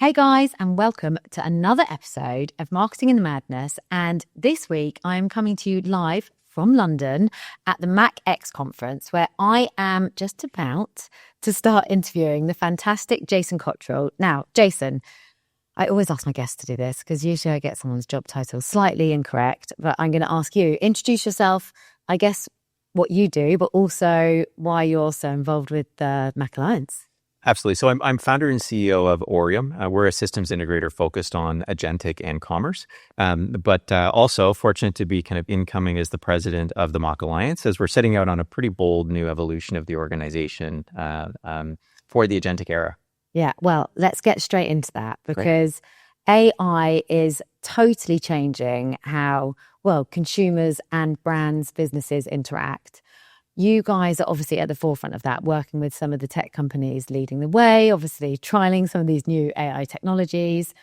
Hey guys, and welcome to another episode of Marketing in the Madness. And this week I'm coming to you live from London at the MACH X Conference, where I am just about to start interviewing the fantastic Jason Cottrell. Now, Jason, I always ask my guests to do this because usually I get someone's job title slightly incorrect, but I'm going to ask you, introduce yourself, I guess what you do, but also why you're so involved with the Mach Alliance. Absolutely. So I'm founder and CEO of Orium. We're a systems integrator focused on agentic and commerce, but also fortunate to be kind of incoming as the president of the Mach Alliance as we're setting out on a pretty bold new evolution of the organization for the agentic era. Yeah, well, let's get straight into that because AI is totally changing how, consumers and brands, businesses interact. You guys are obviously at the forefront of that, working with some of the tech companies leading the way, obviously trialing some of these new AI technologies.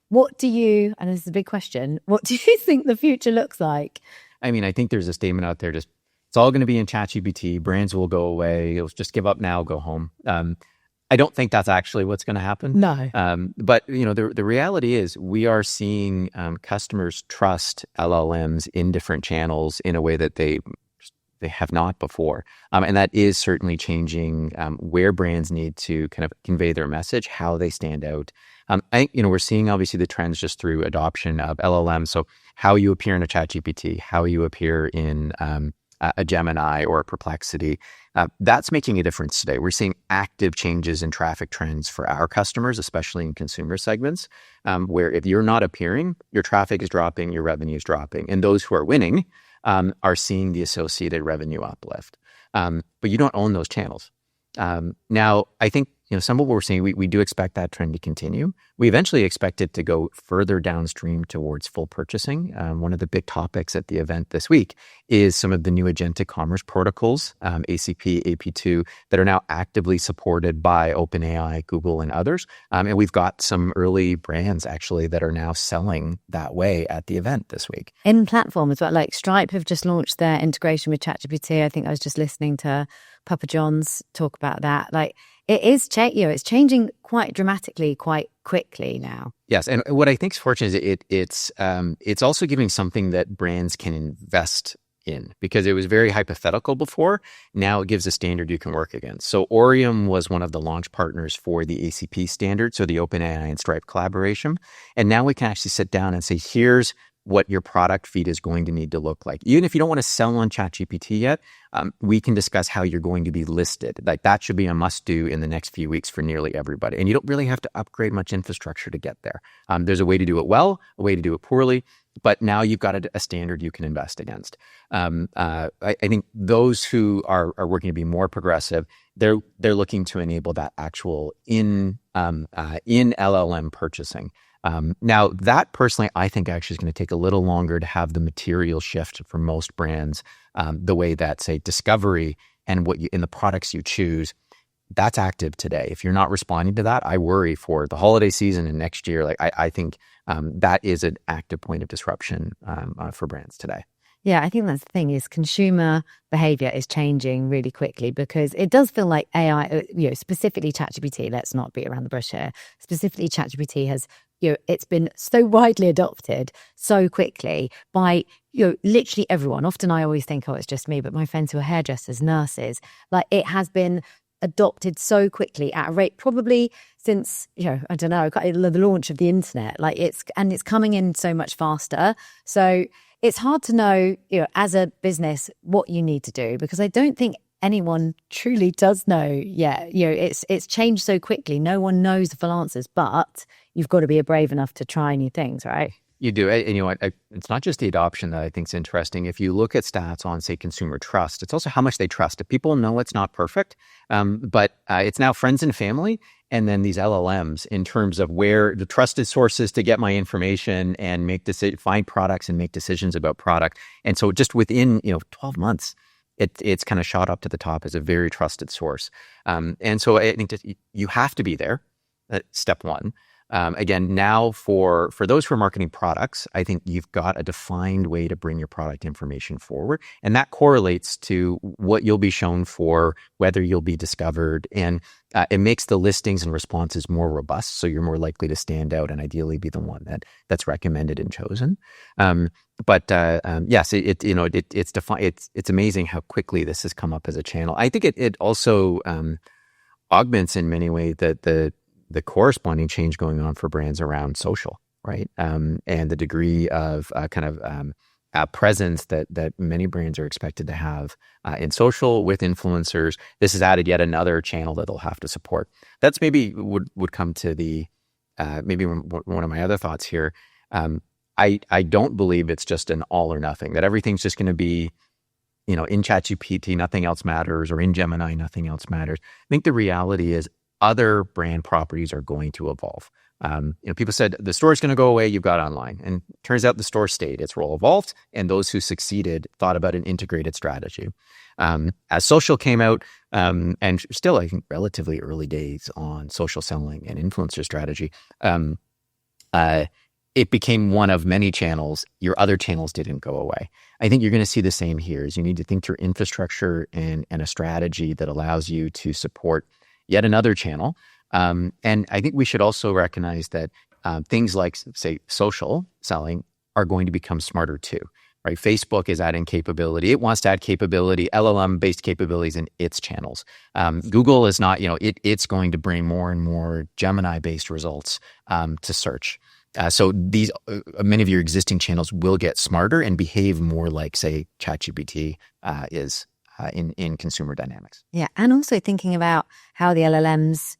What do you, and this is a big question, what do you think the future looks like? I mean, I think there's a statement out there, just it's all going to be in ChatGPT. Brands will go away. It'll just give up now, go home. I don't think that's actually what's going to happen. No. But the reality is we are seeing customers trust LLMs in different channels in a way that they have not before. And that is certainly changing where brands need to kind of convey their message, how they stand out. I think, we're seeing obviously the trends just through adoption of LLMs. So how you appear in a ChatGPT, how you appear in a Gemini or a Perplexity, that's making a difference today. We're seeing active changes in traffic trends for our customers, especially in consumer segments, where if you're not appearing, your traffic is dropping, your revenue is dropping. And those who are winning are seeing the associated revenue uplift. But you don't own those channels. Now, I think, some of what we're seeing, we do expect that trend to continue. We eventually expect it to go further downstream towards full purchasing. One of the big topics at the event this week is some of the new agentic commerce protocols, ACP, AP2, that are now actively supported by OpenAI, Google, and others. And we've got some early brands actually that are now selling that way at the event this week. In platform as well, like Stripe have just launched their integration with ChatGPT. I think I was just listening to Papa John's talk about that. Like, it is, it's changing quite dramatically, quite quickly now. Yes, and what I think is fortunate is it's also giving something that brands can invest in, because it was very hypothetical before. Now it gives a standard you can work against. So Orium was one of the launch partners for the ACP standard, so the OpenAI and Stripe collaboration. And now we can actually sit down and say, here's what your product feed is going to need to look like. Even if you don't want to sell on ChatGPT yet, we can discuss how you're going to be listed. Like, that should be a must do in the next few weeks for nearly everybody. And you don't really have to upgrade much infrastructure to get there. There's a way to do it well, a way to do it poorly, but now you've got a standard you can invest against. I think those who are working to be more progressive, they're looking to enable that actual in LLM purchasing. Now, that personally, I think actually is going to take a little longer to have the material shift for most brands, the way that, say, discovery and in the products you choose, that's active today. If you're not responding to that, I worry for the holiday season and next year. Like, I think that is an active point of disruption for brands today. Yeah, I think that's the thing, is consumer behavior is changing really quickly, because it does feel like AI, specifically ChatGPT, let's not beat around the bush here, specifically ChatGPT has, it's been so widely adopted so quickly by, literally everyone. Often I always think, it's just me, but my friends who are hairdressers, nurses, like, it has been adopted so quickly at a rate probably since, I don't know, the launch of the internet. Like, it's coming in so much faster. So it's hard to know, as a business, what you need to do, because I don't think anyone truly does know yet. It's changed so quickly. No one knows the full answers, but you've got to be brave enough to try new things, right? You do. And it's not just the adoption that I think is interesting. If you look at stats on, say, consumer trust, it's also how much they trust it. People know it's not perfect, but it's now friends and family, and then these LLMs in terms of where the trusted sources to get my information and find products and make decisions about product. And so just within 12 months, it's kind of shot up to the top as a very trusted source. And so I think that you have to be there. Step one. Again, now for those who are marketing products, I think you've got a defined way to bring your product information forward. And that correlates to what you'll be shown for, whether you'll be discovered. And it makes the listings and responses more robust. So you're more likely to stand out and ideally be the one that's recommended and chosen. Yes, it's amazing how quickly this has come up as a channel. I think it also augments in many ways the corresponding change going on for brands around social, right? And the degree of presence that many brands are expected to have in social with influencers. This has added yet another channel that they'll have to support. That's maybe would come to the maybe one of my other thoughts here. I don't believe it's just an all or nothing, that everything's just going to be, in ChatGPT, nothing else matters, or in Gemini, nothing else matters. I think the reality is other brand properties are going to evolve. People said the store is going to go away, you've got online. And turns out the store stayed, its role evolved, and those who succeeded thought about an integrated strategy. As social came out, and still, I think, relatively early days on social selling and influencer strategy, it became one of many channels. Your other channels didn't go away. I think you're going to see the same here. Is you need to think through infrastructure and a strategy that allows you to support yet another channel. And I think we should also recognize that things like, say, social selling are going to become smarter too, right? Facebook is adding capability. It wants to add capability, LLM-based capabilities in its channels. Google is not, it's going to bring more and more Gemini-based results to search. So these many of your existing channels will get smarter and behave more like, say, ChatGPT is in consumer dynamics. Yeah, and also thinking about how the LLMs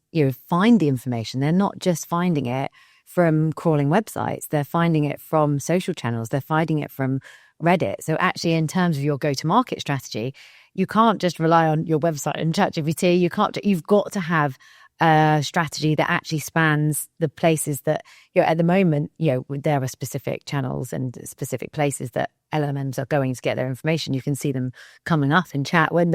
find the information. They're not just finding it from crawling websites. They're finding it from social channels. They're finding it from Reddit. So actually, in terms of your go-to-market strategy, you can't just rely on your website and ChatGPT. You've got to have a strategy that actually spans the places that at the moment, there are specific channels and specific places that LLMs are going to get their information. You can see them coming up in chat when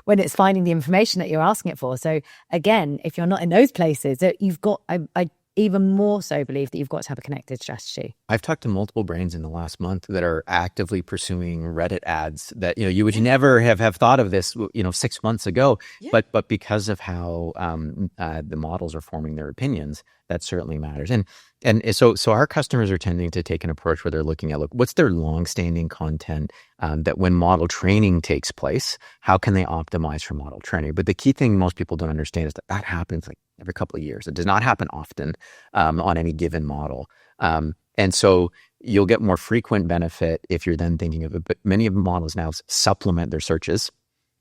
it's finding the information that you're asking it for. So again, if you're not in those places, you've got, I even more so believe that you've got to have a connected strategy. I've talked to multiple brands in the last month that are actively pursuing Reddit ads that, you would never have thought of this, 6 months ago, but because of how the models are forming their opinions, that certainly matters. And so our customers are tending to take an approach where they're looking at, what's their longstanding content that when model training takes place, how can they optimize for model training? But the key thing most people don't understand is that happens every couple of years. It does not happen often on any given model. And so you'll get more frequent benefit if you're then thinking of it. But many of the models now supplement their searches,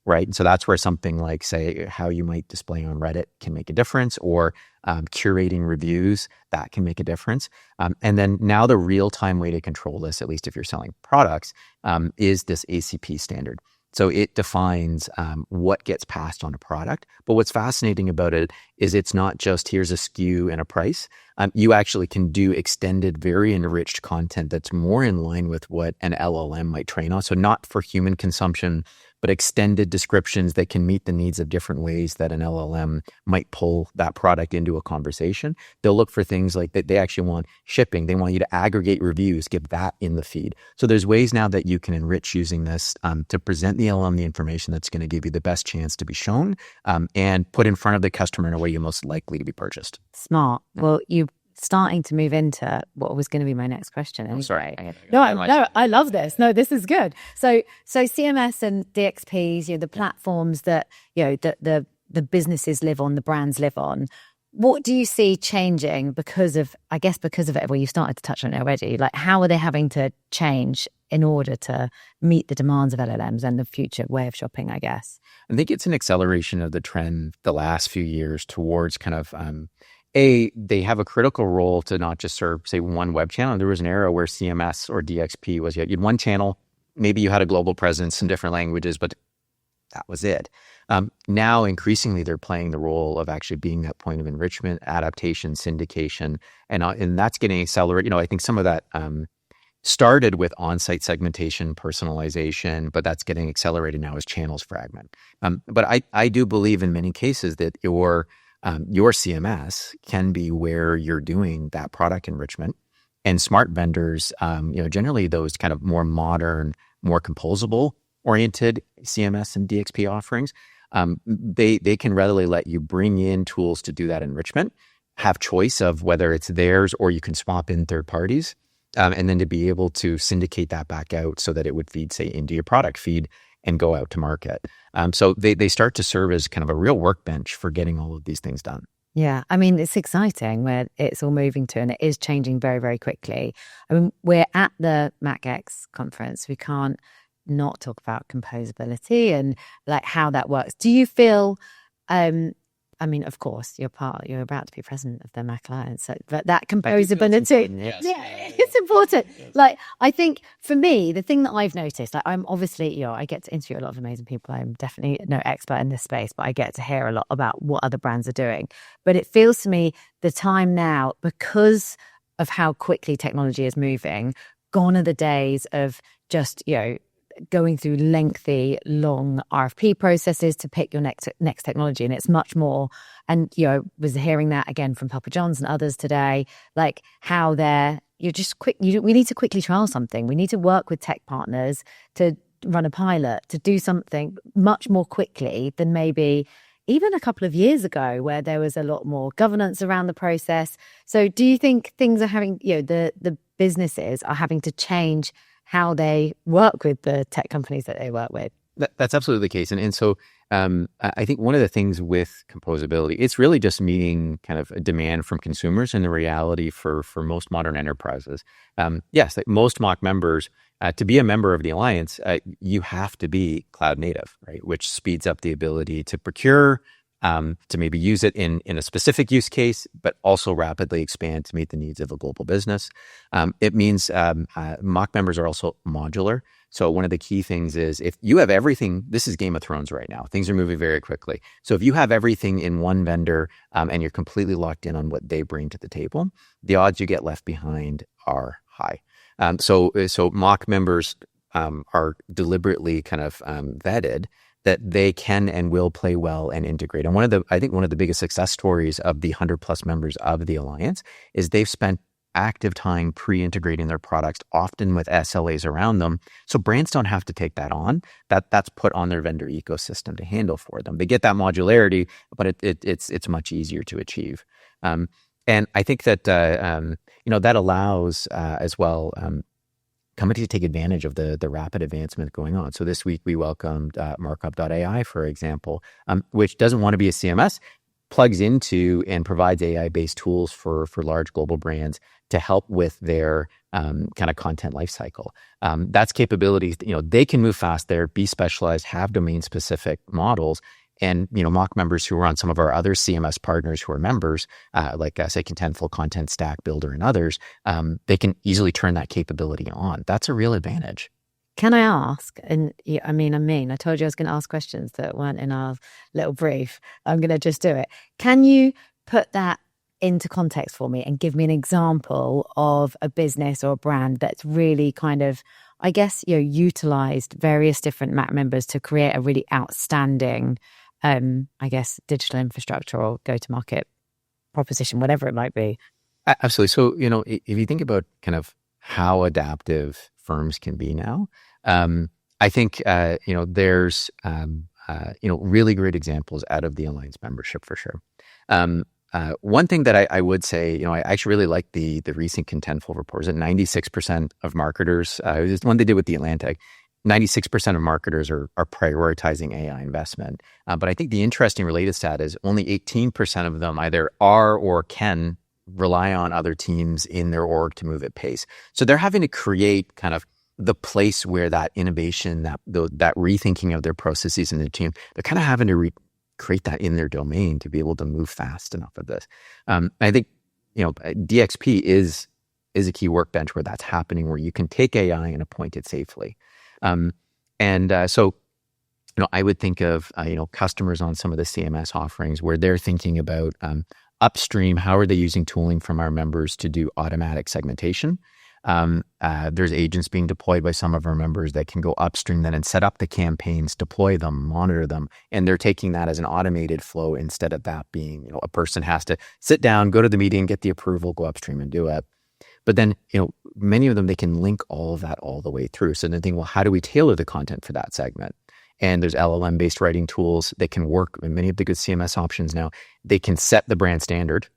right? And so that's where something like, say, how you might display on Reddit can make a difference, or curating reviews, that can make a difference. And then now the real-time way to control this, at least if you're selling products, is this ACP standard. So it defines what gets passed on a product. But what's fascinating about it is it's not just here's a SKU and a price. You actually can do extended, very enriched content that's more in line with what an LLM might train on. So not for human consumption, but extended descriptions that can meet the needs of different ways that an LLM might pull that product into a conversation. They'll look for things like that. They actually want shipping. They want you to aggregate reviews, give that in the feed. So there's ways now that you can enrich using this to present the LLM the information that's going to give you the best chance to be shown and put in front of the customer in a way you're most likely to be purchased. Smart. Well, you starting to move into what was going to be my next question. Anyway. I'm sorry. I love this. No, this is good. So CMS and DXPs, the platforms that the businesses live on, the brands live on. What do you see changing because of it? Well, you started to touch on it already. How are they having to change in order to meet the demands of LLMs and the future way of shopping, I guess? I think it's an acceleration of the trend the last few years towards kind of they have a critical role to not just serve, say, one web channel. There was an era where CMS or DXP was you had one channel, maybe you had a global presence in different languages, but that was it. Now, increasingly, they're playing the role of actually being that point of enrichment, adaptation, syndication, and that's getting accelerated. I think some of that started with on-site segmentation, personalization, but that's getting accelerated now as channels fragment. But I do believe in many cases that your your CMS can be where you're doing that product enrichment. And smart vendors, generally those kind of more modern, more composable oriented CMS and DXP offerings, they can readily let you bring in tools to do that enrichment, have choice of whether it's theirs or you can swap in third parties, and then to be able to syndicate that back out so that it would feed, say, into your product feed and go out to market. So they start to serve as kind of a real workbench for getting all of these things done. Yeah, I mean, it's exciting where it's all moving to, and it is changing very, very quickly. I mean, we're at the MACH X Conference. We can't not talk about composability and like how that works. Do you feel, I mean, of course, you're about to be president of the Mach Alliance, but that composability, it's important. Yes. Like, I think for me, the thing that I've noticed, like, I'm obviously, I get to interview a lot of amazing people. I'm definitely no expert in this space, but I get to hear a lot about what other brands are doing. But it feels to me the time now, because of how quickly technology is moving, gone are the days of just, going through lengthy, long RFP processes to pick your next technology. And it's much more, and was hearing that again from Papa John's and others today, like how you're just quick. We need to quickly trial something. We need to work with tech partners to run a pilot, to do something much more quickly than maybe even a couple of years ago, where there was a lot more governance around the process. So do you think things are having, the businesses are having to change how they work with the tech companies that they work with? That's absolutely the case. And so I think one of the things with composability, it's really just meeting kind of a demand from consumers and the reality for most modern enterprises. Yes, like most MACH members, to be a member of the Alliance, you have to be cloud native, right? Which speeds up the ability to procure, to maybe use it in a specific use case, but also rapidly expand to meet the needs of a global business. It means MACH members are also modular. So one of the key things is if you have everything, this is Game of Thrones right now. Things are moving very quickly. So if you have everything in one vendor and you're completely locked in on what they bring to the table, the odds you get left behind are high. So MACH members are deliberately kind of vetted that they can and will play well and integrate. And I think one of the biggest success stories of the 100+ members of the Alliance is they've spent active time pre-integrating their products, often with SLAs around them. So brands don't have to take that on. That's put on their vendor ecosystem to handle for them. They get that modularity, but it's much easier to achieve. And I think that that allows as well companies to take advantage of the rapid advancement going on. So this week we welcomed Markup.ai, for example, which doesn't want to be a CMS, plugs into and provides AI-based tools for large global brands to help with their kind of content lifecycle. That's capabilities, they can move fast there, be specialized, have domain-specific models. And, MACH members who are on some of our other CMS partners who are members, like, say, Contentful, Content Stack Builder, and others, they can easily turn that capability on. That's a real advantage. Can I ask, and I told you I was going to ask questions that weren't in our little brief. I'm going to just do it. Can you put that into context for me and give me an example of a business or a brand that's really kind of, I guess, utilized various different MACH members to create a really outstanding digital infrastructure or go-to-market proposition, whatever it might be? Absolutely. So, if you think about kind of how adaptive firms can be now, I think, there's, really great examples out of the Alliance membership for sure. One thing that I would say, I actually really like the recent Contentful report. That 96% of marketers, it was one they did with the Atlantic, 96% of marketers are prioritizing AI investment. But I think the interesting related stat is only 18% of them either are or can rely on other teams in their org to move at pace. So they're having to create kind of the place where that innovation, that rethinking of their processes in the team, they're kind of having to create that in their domain to be able to move fast enough of this. I think, DXP is a key workbench where that's happening, where you can take AI and appoint it safely. So I would think of, customers on some of the CMS offerings where they're thinking about upstream, how are they using tooling from our members to do automatic segmentation? There's agents being deployed by some of our members that can go upstream then and set up the campaigns, deploy them, monitor them. And they're taking that as an automated flow instead of that being, a person has to sit down, go to the meeting, get the approval, go upstream and do it. But then, many of them, they can link all of that all the way through. So then think, well, how do we tailor the content for that segment? And there's LLM-based writing tools that can work. And many of the good CMS options now, they can set the brand standard,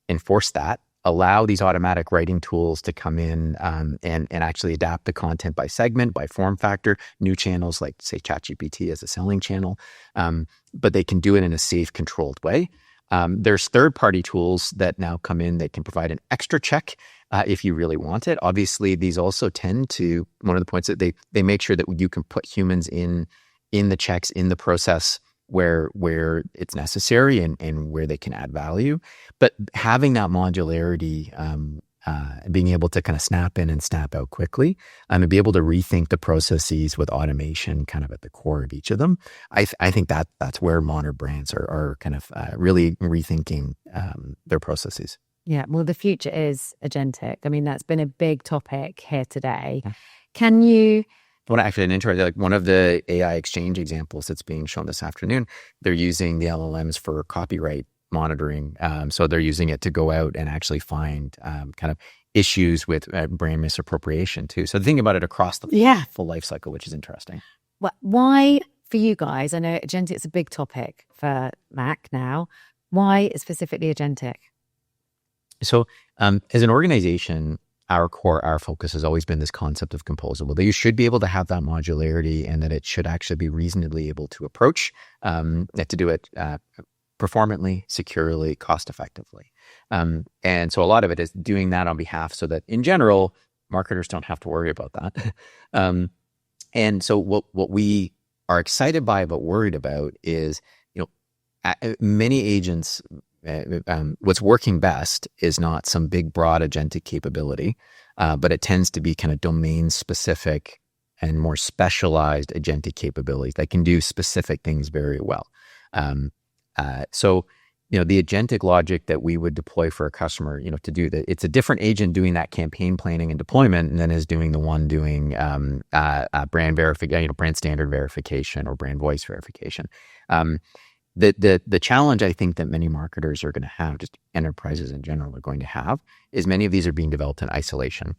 enforce that, allow these automatic writing tools to come in and actually adapt the content by segment, by form factor, new channels like, say, ChatGPT as a selling channel. But they can do it in a safe, controlled way. There's third-party tools that now come in that can provide an extra check if you really want it. Obviously, these also tend to, one of the points that they make sure that you can put humans in the checks, in the process where it's necessary and where they can add value. But having that modularity, being able to kind of snap in and snap out quickly, and be able to rethink the processes with automation kind of at the core of each of them, I think that's where modern brands are kind of really rethinking their processes. Yeah, well, the future is agentic. I mean, that's been a big topic here today. Can you... Well, actually, an interesting, like one of the AI exchange examples that's being shown this afternoon, they're using the LLMs for copyright monitoring. So they're using it to go out and actually find kind of issues with brand misappropriation too. So think about it across the full life cycle, which is interesting. Well, why for you guys? I know agentic is a big topic for Mac now. Why specifically agentic? So as an organization, our focus has always been this concept of composable, that you should be able to have that modularity and that it should actually be reasonably able to approach, to do it performantly, securely, cost effectively. And so a lot of it is doing that on behalf so that in general, marketers don't have to worry about that. And so what we are excited by but worried about is, many agents, what's working best is not some big, broad agentic capability, but it tends to be kind of domain-specific and more specialized agentic capabilities that can do specific things very well. So, the agentic logic that we would deploy for a customer, to do that, it's a different agent doing that campaign planning and deployment than is doing the one doing brand verification, brand standard verification or brand voice verification. The challenge I think that many marketers are going to have, just enterprises in general are going to have, is many of these are being developed in isolation.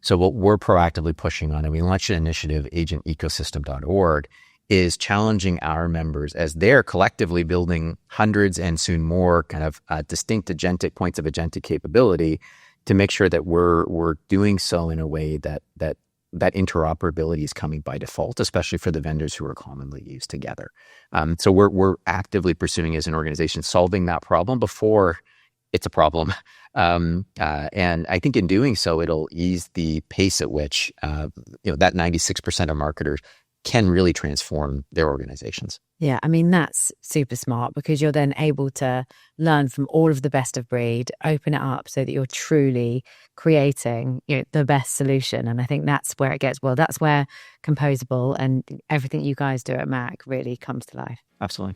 So what we're proactively pushing on, and we launched an initiative, agentecosystem.org, is challenging our members as they're collectively building hundreds and soon more kind of distinct agentic points of agentic capability to make sure that we're doing so in a way that interoperability is coming by default, especially for the vendors who are commonly used together. So we're actively pursuing as an organization solving that problem before it's a problem. And I think in doing so, it'll ease the pace at which that 96% of marketers can really transform their organizations. Yeah, I mean, that's super smart because you're then able to learn from all of the best of breed, open it up so that you're truly creating the best solution. And I think that's where it gets, that's where Composable and everything you guys do at Mac really comes to life. Absolutely.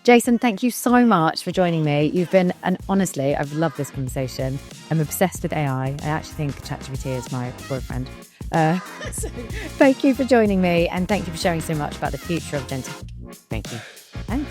Jason, thank you so much for joining me. You've been, and honestly, I've loved this conversation. I'm obsessed with AI. I actually think ChatGPT is my boyfriend. So thank you for joining me and thank you for sharing so much about the future of agentic. Thank you. Thanks.